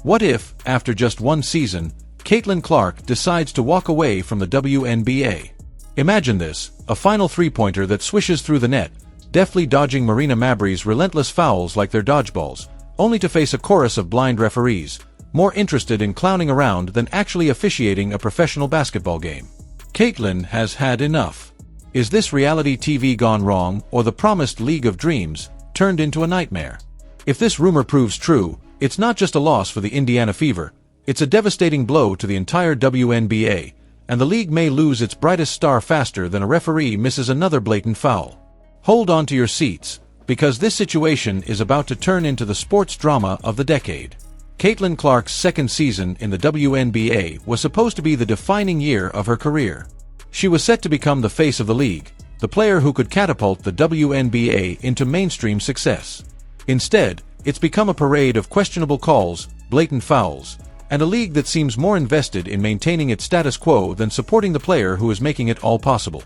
What if, after just one season, Caitlyn Clark decides to walk away from the WNBA? Imagine this, a final three-pointer that swishes through the net, deftly dodging Marina Mabrey's relentless fouls like they're dodgeballs, only to face a chorus of blind referees, more interested in clowning around than actually officiating a professional basketball game. Caitlyn has had enough. Is this reality TV gone wrong, or the promised League of Dreams turned into a nightmare? If this rumor proves true, it's not just a loss for the Indiana Fever, it's a devastating blow to the entire WNBA, and the league may lose its brightest star faster than a referee misses another blatant foul. Hold on to your seats, because this situation is about to turn into the sports drama of the decade. Caitlyn Clark's second season in the WNBA was supposed to be the defining year of her career. She was set to become the face of the league, the player who could catapult the WNBA into mainstream success. Instead, it's become a parade of questionable calls, blatant fouls, and a league that seems more invested in maintaining its status quo than supporting the player who is making it all possible.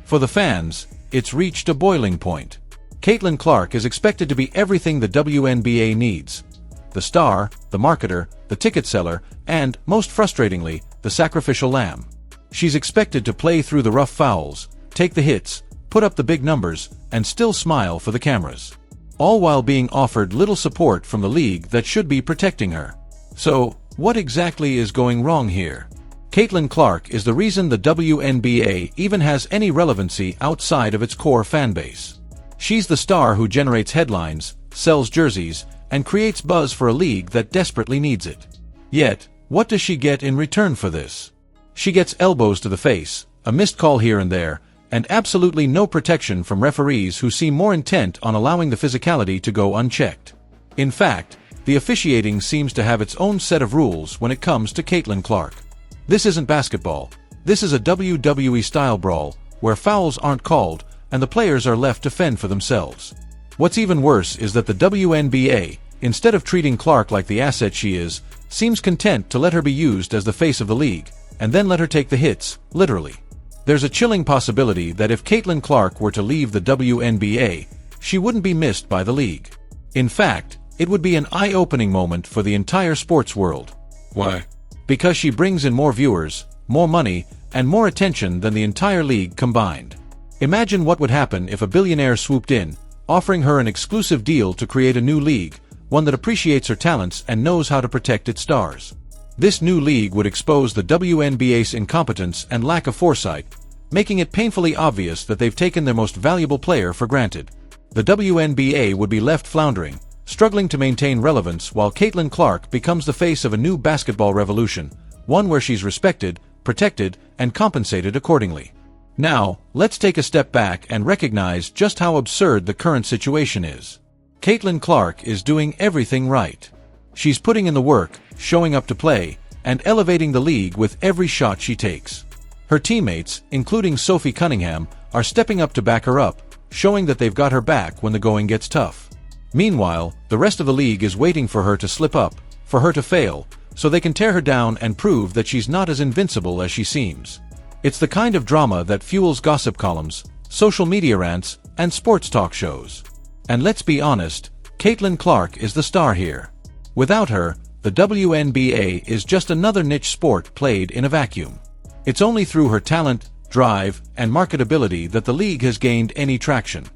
For the fans, it's reached a boiling point. Caitlyn Clark is expected to be everything the WNBA needs: the star, the marketer, the ticket seller, and, most frustratingly, the sacrificial lamb. She's expected to play through the rough fouls, take the hits, put up the big numbers, and still smile for the cameras, all while being offered little support from the league that should be protecting her. So, what exactly is going wrong here? Caitlyn Clark is the reason the WNBA even has any relevancy outside of its core fanbase. She's the star who generates headlines, sells jerseys, and creates buzz for a league that desperately needs it. Yet, what does she get in return for this? She gets elbows to the face, a missed call here and there, and absolutely no protection from referees who seem more intent on allowing the physicality to go unchecked. In fact, the officiating seems to have its own set of rules when it comes to Caitlyn Clark. This isn't basketball. This is a WWE-style brawl, where fouls aren't called, and the players are left to fend for themselves. What's even worse is that the WNBA, instead of treating Clark like the asset she is, seems content to let her be used as the face of the league, and then let her take the hits, literally. There's a chilling possibility that if Caitlyn Clark were to leave the WNBA, she wouldn't be missed by the league. In fact, it would be an eye-opening moment for the entire sports world. Why? Because she brings in more viewers, more money, and more attention than the entire league combined. Imagine what would happen if a billionaire swooped in, offering her an exclusive deal to create a new league, one that appreciates her talents and knows how to protect its stars. This new league would expose the WNBA's incompetence and lack of foresight, making it painfully obvious that they've taken their most valuable player for granted. The WNBA would be left floundering, struggling to maintain relevance while Caitlyn Clark becomes the face of a new basketball revolution, one where she's respected, protected, and compensated accordingly. Now, let's take a step back and recognize just how absurd the current situation is. Caitlyn Clark is doing everything right. She's putting in the work, showing up to play, and elevating the league with every shot she takes. Her teammates, including Sophie Cunningham, are stepping up to back her up, showing that they've got her back when the going gets tough. Meanwhile, the rest of the league is waiting for her to slip up, for her to fail, so they can tear her down and prove that she's not as invincible as she seems. It's the kind of drama that fuels gossip columns, social media rants, and sports talk shows. And let's be honest, Caitlyn Clark is the star here. Without her, the WNBA is just another niche sport played in a vacuum. It's only through her talent, drive, and marketability that the league has gained any traction.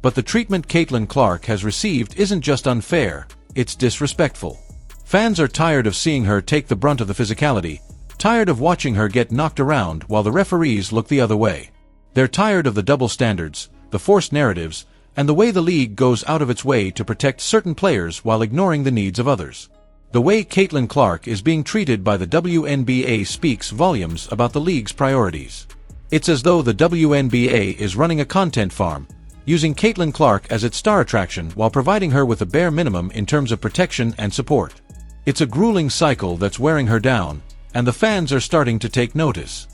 But the treatment Caitlyn Clark has received isn't just unfair, it's disrespectful. Fans are tired of seeing her take the brunt of the physicality, tired of watching her get knocked around while the referees look the other way. They're tired of the double standards, the forced narratives, and the way the league goes out of its way to protect certain players while ignoring the needs of others. The way Caitlyn Clark is being treated by the WNBA speaks volumes about the league's priorities. It's as though the WNBA is running a content farm, using Caitlyn Clark as its star attraction while providing her with a bare minimum in terms of protection and support. It's a grueling cycle that's wearing her down, and the fans are starting to take notice.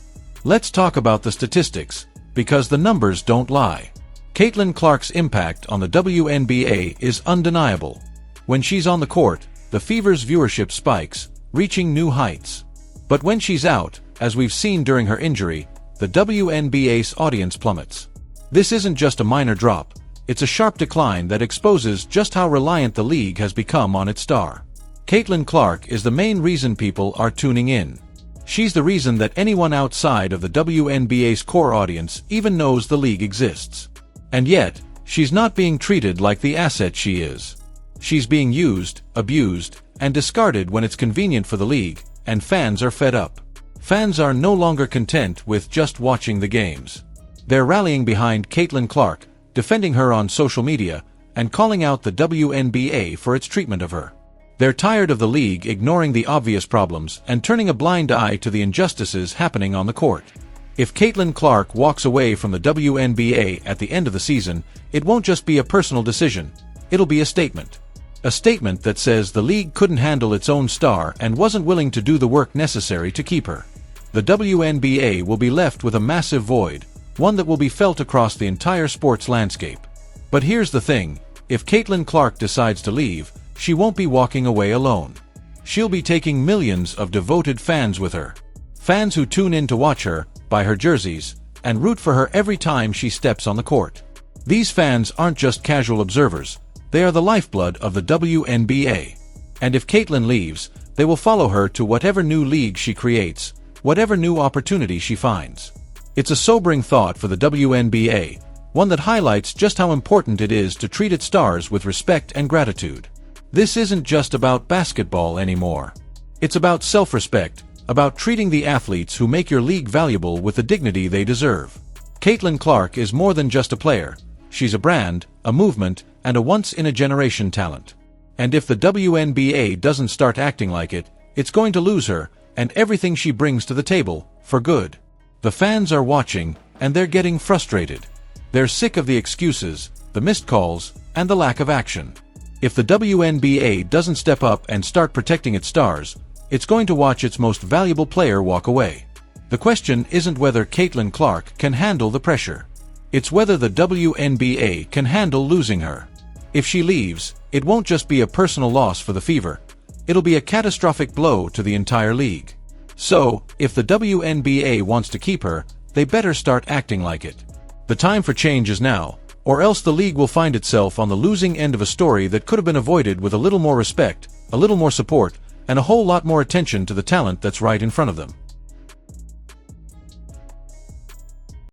Let's talk about the statistics, because the numbers don't lie. Caitlyn Clark's impact on the WNBA is undeniable. When she's on the court, the Fever's viewership spikes, reaching new heights. But when she's out, as we've seen during her injury, the WNBA's audience plummets. This isn't just a minor drop, it's a sharp decline that exposes just how reliant the league has become on its star. Caitlyn Clark is the main reason people are tuning in. She's the reason that anyone outside of the WNBA's core audience even knows the league exists. And yet, she's not being treated like the asset she is. She's being used, abused, and discarded when it's convenient for the league, and fans are fed up. Fans are no longer content with just watching the games. They're rallying behind Caitlyn Clark, defending her on social media, and calling out the WNBA for its treatment of her. They're tired of the league ignoring the obvious problems and turning a blind eye to the injustices happening on the court. If Caitlyn Clark walks away from the WNBA at the end of the season, it won't just be a personal decision, it'll be a statement. A statement that says the league couldn't handle its own star and wasn't willing to do the work necessary to keep her. The WNBA will be left with a massive void, one that will be felt across the entire sports landscape. But here's the thing, if Caitlyn Clark decides to leave, she won't be walking away alone. She'll be taking millions of devoted fans with her. Fans who tune in to watch her, buy her jerseys, and root for her every time she steps on the court. These fans aren't just casual observers, they are the lifeblood of the WNBA. And if Caitlyn leaves, they will follow her to whatever new league she creates, whatever new opportunity she finds. It's a sobering thought for the WNBA, one that highlights just how important it is to treat its stars with respect and gratitude. This isn't just about basketball anymore. It's about self-respect, about treating the athletes who make your league valuable with the dignity they deserve. Caitlyn Clark is more than just a player. She's a brand, a movement, and a once-in-a-generation talent. And if the WNBA doesn't start acting like it, it's going to lose her, and everything she brings to the table, for good. The fans are watching, and they're getting frustrated. They're sick of the excuses, the missed calls, and the lack of action. If the WNBA doesn't step up and start protecting its stars, it's going to watch its most valuable player walk away. The question isn't whether Caitlyn Clark can handle the pressure. It's whether the WNBA can handle losing her. If she leaves, it won't just be a personal loss for the Fever. It'll be a catastrophic blow to the entire league. So, if the WNBA wants to keep her, they better start acting like it. The time for change is now, or else the league will find itself on the losing end of a story that could have been avoided with a little more respect, a little more support, and a whole lot more attention to the talent that's right in front of them.